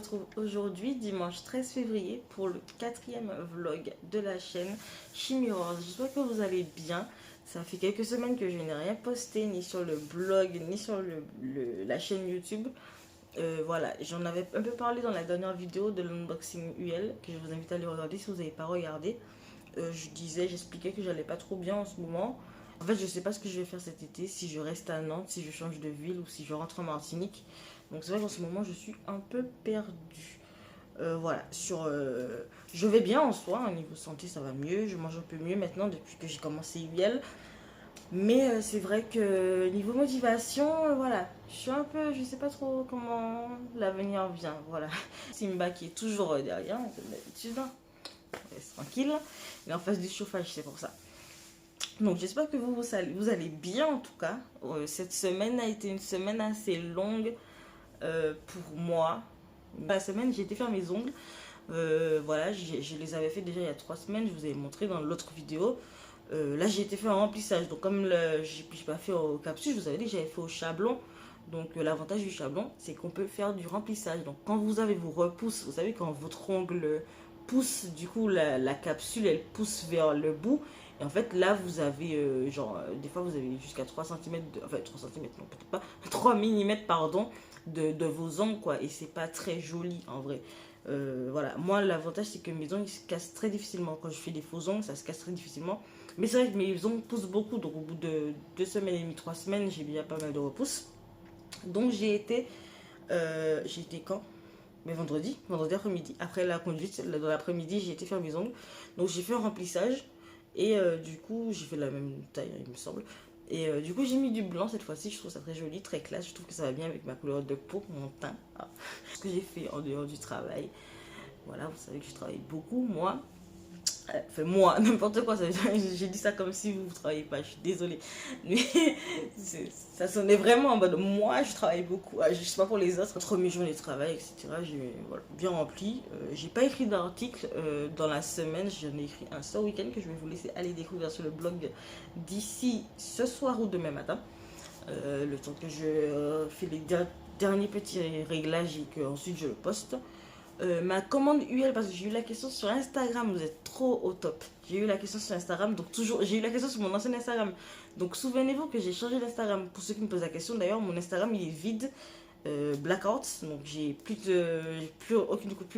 retrouve aujourd'hui, dimanche 13 février, pour le 4e vlog de la chaîne Chimirose. J'espère que vous allez bien. Ça fait quelques semaines que je n'ai rien posté, ni sur le blog, ni sur la chaîne YouTube. Voilà, j'en avais un peu parlé dans la dernière vidéo de l'unboxing UL, que je vous invite à aller regarder si vous n'avez pas regardé. J'expliquais que j'allais pas trop bien en ce moment. En fait, je sais pas ce que je vais faire cet été, si je reste à Nantes, si je change de ville ou si je rentre en Martinique. Donc c'est vrai qu'en ce moment, je suis un peu perdue. Voilà, je vais bien en soi, au niveau santé, ça va mieux. Je mange un peu mieux maintenant depuis que j'ai commencé UL. Mais c'est vrai que niveau motivation, voilà, je suis un peu, je sais pas trop comment l'avenir vient. Voilà, Simba qui est toujours derrière, comme d'habitude, hein. Reste tranquille. Il est en face du chauffage, c'est pour ça. Donc j'espère que vous allez bien en tout cas. Cette semaine a été une semaine assez longue pour moi. La semaine, j'ai été faire mes ongles. Voilà, je les avais fait déjà il y a 3 semaines. Je vous avais montré dans l'autre vidéo. Là, j'ai été fait un remplissage. Donc comme j'ai pas fait au capsule, je vous avais dit que j'avais fait au chablon. Donc l'avantage du chablon, c'est qu'on peut faire du remplissage. Donc quand vous avez vos repousses, vous savez quand votre ongle pousse, du coup la capsule elle pousse vers le bout. Et en fait là vous avez des fois vous avez jusqu'à 3 cm, enfin 3 cm non peut-être pas, 3 mm pardon, de vos ongles quoi. Et c'est pas très joli en vrai. Voilà, moi l'avantage c'est que mes ongles se cassent très difficilement. Quand je fais des faux ongles, ça se casse très difficilement. Mais c'est vrai que mes ongles poussent beaucoup. Donc au bout de 2 semaines et demie, 3 semaines, j'ai bien pas mal de repousses. Donc j'ai été quand? Mais vendredi après-midi. Après la conduite, dans l'après-midi, j'ai été faire mes ongles. Donc j'ai fait un remplissage. Et du coup, j'ai fait la même taille, il me semble. Et du coup, j'ai mis du blanc cette fois-ci. Je trouve ça très joli, très classe. Je trouve que ça va bien avec ma couleur de peau, mon teint. Ah. Ce que j'ai fait en dehors du travail. Voilà, vous savez que je travaille beaucoup, moi. Enfin, moi, n'importe quoi. J'ai dit ça comme si vous ne travaillez pas. Je suis désolée. Mais ça sonnait vraiment en mode moi, je travaille beaucoup. Je ne sais pas pour les autres. Entre mes journées de travail, etc., j'ai bien rempli. J'ai pas écrit d'article dans la semaine. J'en ai écrit un ce week-end que je vais vous laisser aller découvrir sur le blog d'ici ce soir ou demain matin. Le temps que je fais les derniers petits réglages et qu'ensuite je le poste. Ma commande UL, parce que j'ai eu la question sur Instagram, vous êtes trop au top. J'ai eu la question sur Instagram, donc toujours, j'ai eu la question sur mon ancien Instagram. Donc souvenez-vous que j'ai changé d'Instagram. Pour ceux qui me posent la question, d'ailleurs, mon Instagram il est vide, blackout, donc j'ai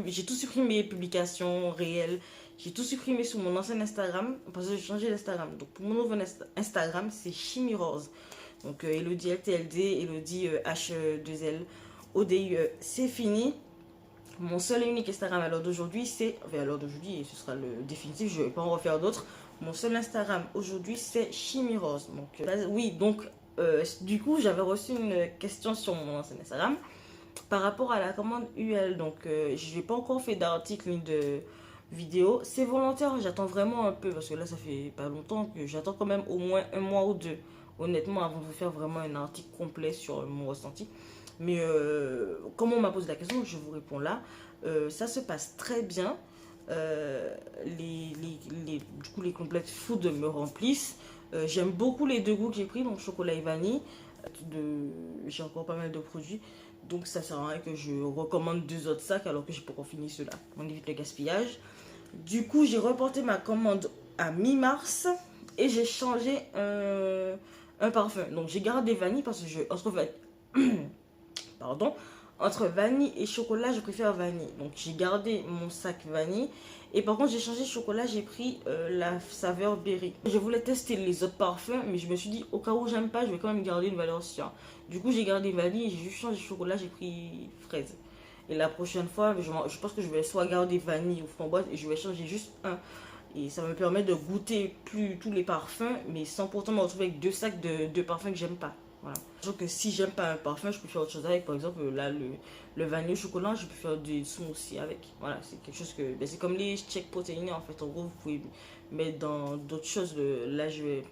j'ai tout supprimé, mes publications réelles. J'ai tout supprimé sur mon ancien Instagram parce que j'ai changé d'Instagram. Donc pour mon nouveau Instagram, c'est Chimirose. Donc Elodie LTLD, Elodie H2L, ODI, c'est fini. Mon seul et unique Instagram à l'heure d'aujourd'hui, et ce sera le définitif, je ne vais pas en refaire d'autres. Mon seul Instagram aujourd'hui, c'est Chimirose. Donc, du coup, j'avais reçu une question sur mon ancien Instagram par rapport à la commande UL. Donc, je n'ai pas encore fait d'article ni de vidéo. C'est volontaire, j'attends vraiment un peu parce que là, ça fait pas longtemps que j'attends quand même au moins 1 mois ou 2. Honnêtement, avant de vous faire vraiment un article complet sur mon ressenti. Mais comme on m'a posé la question, je vous réponds là. Ça se passe très bien. Du coup, les complètes food me remplissent. J'aime beaucoup les 2 goûts que j'ai pris, donc chocolat et vanille. J'ai encore pas mal de produits. Donc ça sert à rien que je recommande 2 autres sacs alors que j'ai pas encore fini ceux-là. On évite le gaspillage. Du coup, j'ai reporté ma commande à mi-mars et j'ai changé un parfum. Donc j'ai gardé vanille parce que entre vanille et chocolat, je préfère vanille. Donc j'ai gardé mon sac vanille. Et par contre, j'ai changé chocolat, j'ai pris la saveur berry. Je voulais tester les autres parfums, mais je me suis dit, au cas où j'aime pas, je vais quand même garder une valeur sûre. Du coup, j'ai gardé vanille, j'ai juste changé chocolat, j'ai pris fraise. Et la prochaine fois, je pense que je vais soit garder vanille ou framboise et je vais changer juste un. Et ça me permet de goûter plus tous les parfums, mais sans pourtant me retrouver avec 2 sacs de parfums que j'aime pas. Voilà. Donc si j'aime pas un parfum, je peux faire autre chose avec. Par exemple, là, le vanille au chocolat, je peux faire des smoothies avec. Voilà, c'est quelque chose que... c'est comme les shakes protéinés, en fait. En gros, vous pouvez mettre dans d'autres choses. Là, je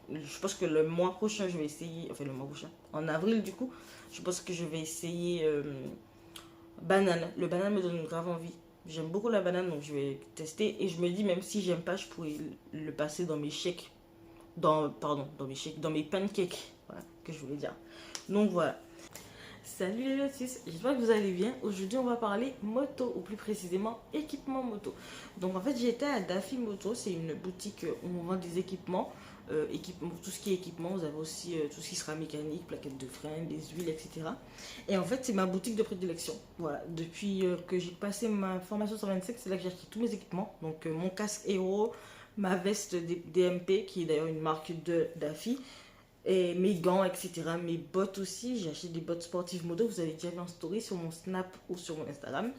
pense que le mois prochain, je vais essayer... Enfin, le mois prochain. En avril, du coup, je pense que je vais essayer banane. Le banane me donne grave envie. J'aime beaucoup la banane, donc je vais tester. Et je me dis, même si j'aime pas, je pourrais le passer dans mes shakes. Dans mes pancakes. Voilà, que je voulais dire. Donc voilà. Salut les lotus, j'espère que vous allez bien. Aujourd'hui on va parler moto, ou plus précisément équipement moto. Donc en fait j'étais à Daffy Moto, c'est une boutique où on vend des équipements. Tout ce qui est équipement, vous avez aussi tout ce qui sera mécanique, plaquettes de frein, des huiles, etc. Et en fait c'est ma boutique de prédilection. Voilà, depuis que j'ai passé ma formation 125, c'est là que j'ai acheté tous mes équipements. Donc mon casque Hero, ma veste DMP, qui est d'ailleurs une marque de Daffy, et mes gants, etc. Mes bottes aussi. J'ai acheté des bottes sportives moto. Vous avez déjà vu en story sur mon Snap ou sur mon Instagram.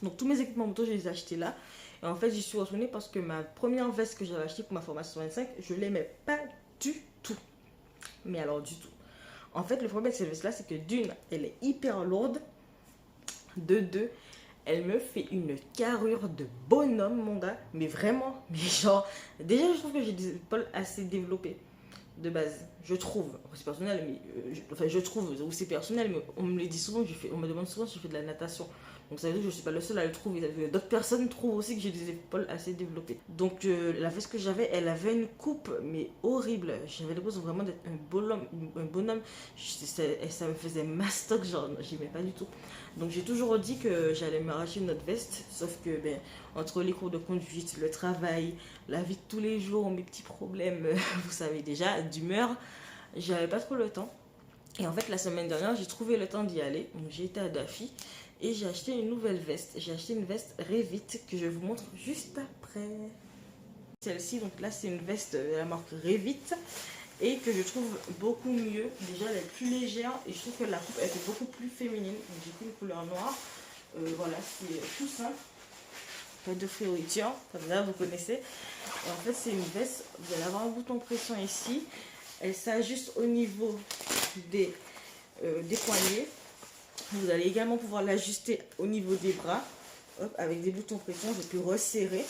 Donc tous mes équipements moto, je les ai achetés là. Et en fait, j'y suis retournée parce que ma première veste que j'avais achetée pour ma formation 25, je l'aimais pas du tout. Mais alors du tout. En fait, le problème de cette veste-là, c'est que d'une, elle est hyper lourde. De deux, elle me fait une carrure de bonhomme, mon gars. Mais vraiment, mais genre, déjà, je trouve que j'ai des épaules assez développées de base, je trouve, c'est personnel, mais enfin je trouve, ou c'est personnel, mais on me le dit souvent, on me demande souvent si je fais de la natation. Donc ça veut dire que je ne suis pas le seul à le trouver. D'autres personnes trouvent aussi que j'ai des épaules assez développées. Donc la veste que j'avais, elle avait une coupe, mais horrible. J'avais l'impression vraiment d'être un bonhomme. Ça me faisait mastoc, genre, j'aimais pas du tout. Donc j'ai toujours dit que j'allais m'arracher une autre veste, sauf que entre les cours de conduite, le travail, la vie de tous les jours, mes petits problèmes, vous savez déjà, d'humeur, j'avais pas trop le temps. Et en fait, la semaine dernière, j'ai trouvé le temps d'y aller. Donc j'ai été à Daffy et j'ai acheté une nouvelle veste. J'ai acheté une veste Revit que je vous montre juste après. Celle-ci, donc là, c'est une veste de la marque Revit et que je trouve beaucoup mieux. Déjà, elle est plus légère et je trouve que la coupe elle est beaucoup plus féminine. Donc j'ai pris une couleur noire. Voilà, c'est tout simple. Pas de fioriture, comme là vous connaissez. Et en fait, c'est une veste. Vous allez avoir un bouton pression ici. Elle s'ajuste au niveau des poignets. Vous allez également pouvoir l'ajuster au niveau des bras. Hop, avec des boutons pression, je peux resserrer.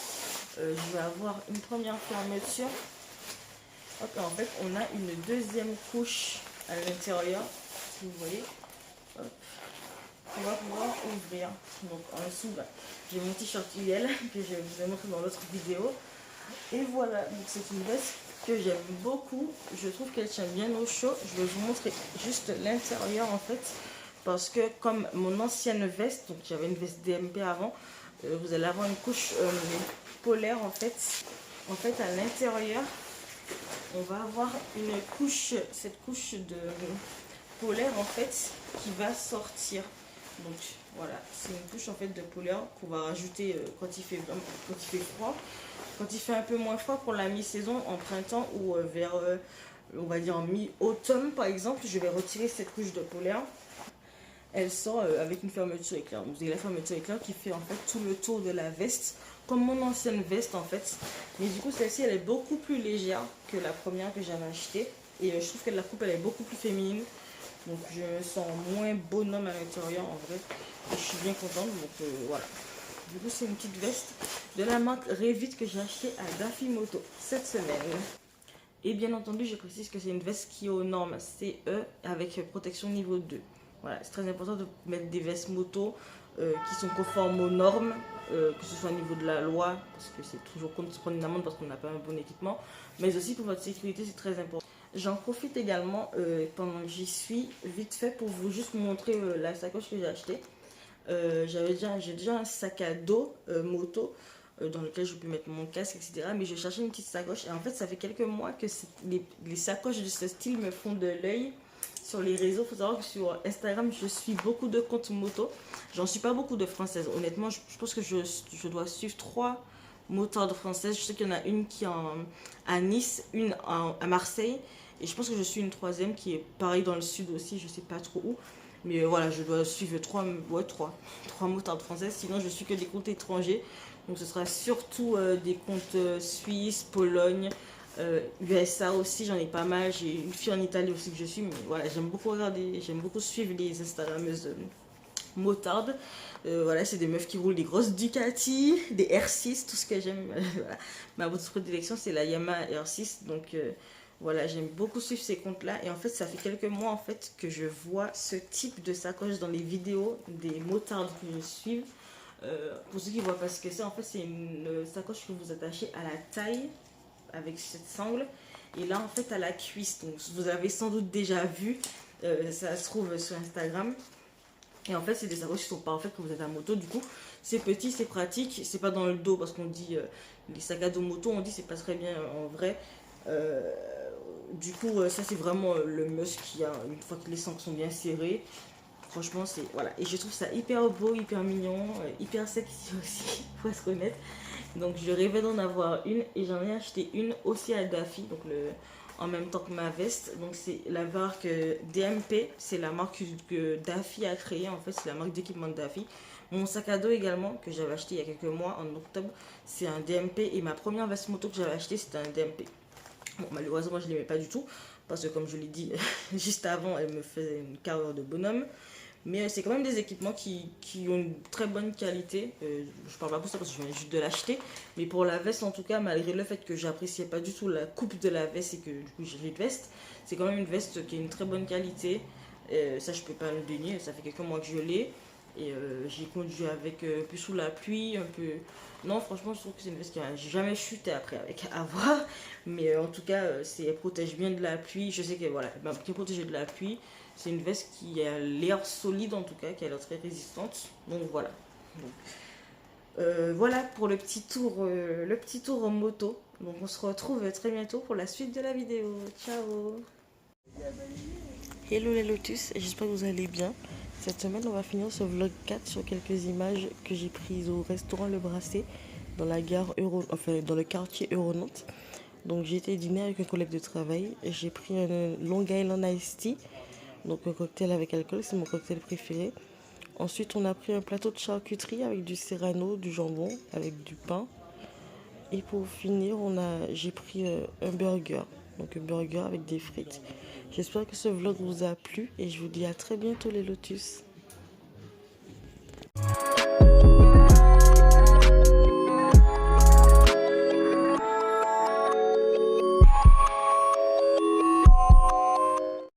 Je vais avoir une première fermeture. Hop, et en fait, on a une deuxième couche à l'intérieur. Si vous voyez. Hop. On va pouvoir ouvrir. Donc en dessous, là, j'ai mon t-shirt IL que je vous ai montré dans l'autre vidéo. Et voilà, donc c'est une veste que j'aime beaucoup. Je trouve qu'elle tient bien au chaud. Je vais vous montrer juste l'intérieur en fait. Parce que comme mon ancienne veste, donc j'avais une veste DMP avant, vous allez avoir une couche polaire en fait. En fait à l'intérieur, on va avoir une couche, cette couche de polaire en fait qui va sortir. Donc voilà, c'est une couche en fait de polaire qu'on va rajouter quand il fait froid. Quand il fait un peu moins froid pour la mi-saison, en printemps ou vers, on va dire en mi-automne par exemple, je vais retirer cette couche de polaire. Elle sort avec une fermeture éclair. Vous avez la fermeture éclair qui fait en fait tout le tour de la veste, comme mon ancienne veste en fait. Mais du coup, celle-ci, elle est beaucoup plus légère que la première que j'avais achetée. Et je trouve que la coupe, elle est beaucoup plus féminine. Donc je me sens moins bonhomme à l'intérieur en vrai. Et je suis bien contente. Donc voilà. Du coup, c'est une petite veste de la marque Revit que j'ai achetée à Daffy Moto cette semaine. Et bien entendu, je précise que c'est une veste qui est aux normes CE avec protection niveau 2. Voilà, c'est très important de mettre des vestes moto qui sont conformes aux normes, que ce soit au niveau de la loi, parce que c'est toujours comme se prendre une amende parce qu'on n'a pas un bon équipement, mais aussi pour votre sécurité, c'est très important. J'en profite également pendant que j'y suis, vite fait, pour vous juste montrer la sacoche que j'ai achetée. J'ai déjà un sac à dos moto dans lequel je peux mettre mon casque, etc. Mais je cherchais une petite sacoche et en fait, ça fait quelques mois que les sacoches de ce style me font de l'œil. Sur les réseaux, il faut savoir que sur Instagram, je suis beaucoup de comptes moto. J'en suis pas beaucoup de françaises. Honnêtement, je pense que je dois suivre 3 motardes françaises. Je sais qu'il y en a une qui est à Nice, une à Marseille. Et je pense que je suis une troisième qui est pareil dans le sud aussi, je sais pas trop où. Mais voilà, je dois suivre 3 motardes françaises. Sinon, je suis que des comptes étrangers. Donc ce sera surtout des comptes suisses, Pologne, USA aussi, j'en ai pas mal. J'ai une fille en Italie aussi que je suis. Mais voilà, j'aime beaucoup regarder, j'aime beaucoup suivre les Instagrammeuses motardes. Voilà, c'est des meufs qui roulent des grosses Ducati, des R6, tout ce que j'aime. Voilà. Ma moto de prédilection, c'est la Yamaha R6. Donc voilà, j'aime beaucoup suivre ces comptes-là. Et en fait, ça fait quelques mois en fait que je vois ce type de sacoche dans les vidéos des motardes que je suis. Pour ceux qui ne voient pas ce que c'est, en fait, c'est une sacoche que vous attachez à la taille avec cette sangle. Et là, en fait, à la cuisse. Donc, vous avez sans doute déjà vu Ça se trouve sur Instagram. Et en fait, c'est des sacoches qui sont parfaites quand vous êtes à moto. Du coup, c'est petit, c'est pratique. C'est pas dans le dos parce qu'on dit les sacs à dos moto, on dit c'est pas très bien en vrai. Euh, du coup, ça c'est vraiment le must qu'il y a une fois que les sangles sont bien serrés. Franchement, c'est voilà. Et je trouve ça hyper beau, hyper mignon, hyper sexy aussi, faut être honnête. Donc je rêvais d'en avoir une et j'en ai acheté une aussi à Daffy, donc en même temps que ma veste. Donc c'est la marque DMP, c'est la marque que Daffy a créée en fait, c'est la marque d'équipement de Daffy. Mon sac à dos également que j'avais acheté il y a quelques mois en octobre, c'est un DMP et ma première veste moto que j'avais acheté c'était un DMP. Bon malheureusement je l'aimais pas du tout parce que comme je l'ai dit juste avant elle me faisait une carrure de bonhomme. Mais c'est quand même des équipements qui ont une très bonne qualité. Je parle pas pour ça parce que je viens juste de l'acheter. Mais pour la veste, en tout cas, malgré le fait que j'appréciais pas du tout la coupe de la veste et que du coup j'ai une veste, c'est quand même une veste qui a une très bonne qualité. Ça, je peux pas le dénier. Ça fait quelques mois que je l'ai. Et j'ai conduit avec un peu sous la pluie, un peu. Non, franchement, je trouve que c'est une veste qui a jamais chuté après avec à voir. Mais en tout cas, elle protège bien de la pluie. Je sais qu'elle voilà, qui est protégée de la pluie. C'est une veste qui a l'air solide en tout cas, qui a l'air très résistante. Donc voilà. Donc, voilà pour le petit tour en moto. Donc on se retrouve très bientôt pour la suite de la vidéo. Ciao. Hello les lotus, j'espère que vous allez bien. Cette semaine on va finir ce vlog 4 sur quelques images que j'ai prises au restaurant Le Brasset dans la gare dans le quartier Euronantes. Donc j'ai été dîner avec un collègue de travail et j'ai pris un Long Island Iced Tea. Donc un cocktail avec alcool, c'est mon cocktail préféré. Ensuite, on a pris un plateau de charcuterie avec du serrano, du jambon, avec du pain. Et pour finir, j'ai pris un burger. Donc un burger avec des frites. J'espère que ce vlog vous a plu et je vous dis à très bientôt les lotus.